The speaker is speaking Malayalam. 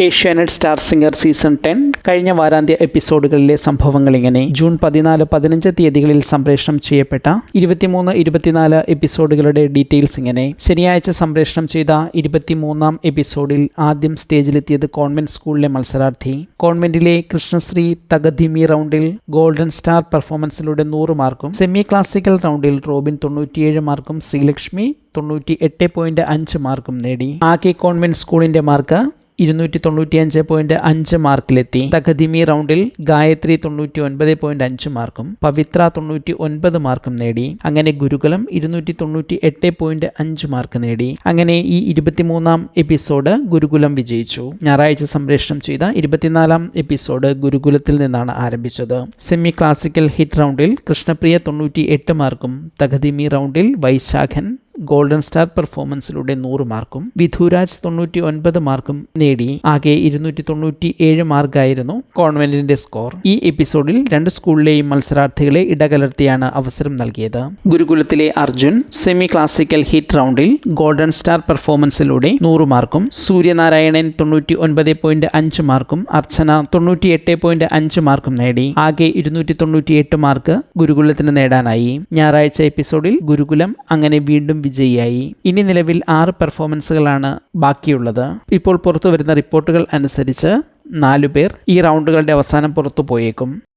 ഏഷ്യാനെറ്റ് സ്റ്റാർ സിംഗർ സീസൺ 10 കഴിഞ്ഞ വാരാന്ത്യ എപ്പിസോഡുകളിലെ സംഭവങ്ങൾ ഇങ്ങനെ. ജൂൺ 14, 15 തീയതികളിൽ സംപ്രേഷണം ചെയ്യപ്പെട്ട 23, 24 എപ്പിസോഡുകളുടെ ഡീറ്റെയിൽസ് ഇങ്ങനെ. ശനിയാഴ്ച സംപ്രേഷണം ചെയ്ത 23-ാം എപ്പിസോഡിൽ ആദ്യം സ്റ്റേജിലെത്തിയത് കോൺവെന്റ് സ്കൂളിലെ മത്സരാർത്ഥി. കോൺവെന്റിലെ കൃഷ്ണശ്രീ തകധിമി റൗണ്ടിൽ ഗോൾഡൻ സ്റ്റാർ പെർഫോമൻസിലൂടെ 100 മാർക്കും, സെമി ക്ലാസിക്കൽ റൗണ്ടിൽ റോബിൻ 97 മാർക്കും, ശ്രീലക്ഷ്മി 98.5 മാർക്കും നേടി. ആകെ കോൺവെന്റ് സ്കൂളിന്റെ മാർക്ക് 295.5 മാർക്കിലെത്തി. തകധിമി റൗണ്ടിൽ ഗായത്രി 99.5 മാർക്കും, പവിത്ര 99 മാർക്കും നേടി. അങ്ങനെ ഗുരുകുലം 298.5 മാർക്ക് നേടി. അങ്ങനെ ഈ 23-ാം എപ്പിസോഡ് ഗുരുകുലം വിജയിച്ചു. ഞായറാഴ്ച സംപ്രേഷണം ചെയ്ത 24-ാം എപ്പിസോഡ് ഗുരുകുലത്തിൽ നിന്നാണ് ആരംഭിച്ചത്. സെമി ക്ലാസിക്കൽ ഹിറ്റ് റൗണ്ടിൽ കൃഷ്ണപ്രിയ 98 മാർക്കും, തകധിമി റൗണ്ടിൽ വൈശാഖൻ ഗോൾഡൻ സ്റ്റാർ പെർഫോമൻസിലൂടെ 100 മാർക്കും, വിധുരാജ് 99 മാർക്കും നേടി. ആകെ 297 മാർക്കായിരുന്നു കോൺവെന്റിന്റെ സ്കോർ. ഈ എപ്പിസോഡിൽ 2 സ്കൂളിലെയും മത്സരാർത്ഥികളെ ഇടകലർത്തിയാണ് അവസരം നൽകിയത്. ഗുരുകുലത്തിലെ അർജുൻ സെമി ക്ലാസിക്കൽ ഹിറ്റ് റൗണ്ടിൽ ഗോൾഡൻ സ്റ്റാർ പെർഫോമൻസിലൂടെ 100 മാർക്കും, സൂര്യനാരായണൻ 99.5 മാർക്കും, അർച്ചന 98.5 മാർക്കും നേടി. ആകെ 298 മാർക്ക് ഗുരുകുലത്തിന് നേടാനായി. ഞായറാഴ്ച എപ്പിസോഡിൽ ഗുരുകുലം അങ്ങനെ വീണ്ടും വിജയിയായി. ഇനി നിലവിൽ 6 പെർഫോമൻസുകളാണ് ബാക്കിയുള്ളത്. ഇപ്പോൾ പുറത്തു വരുന്ന റിപ്പോർട്ടുകൾ അനുസരിച്ച് 4 പേർ ഈ റൗണ്ടുകളുടെ അവസാനം പുറത്തു പോയേക്കും.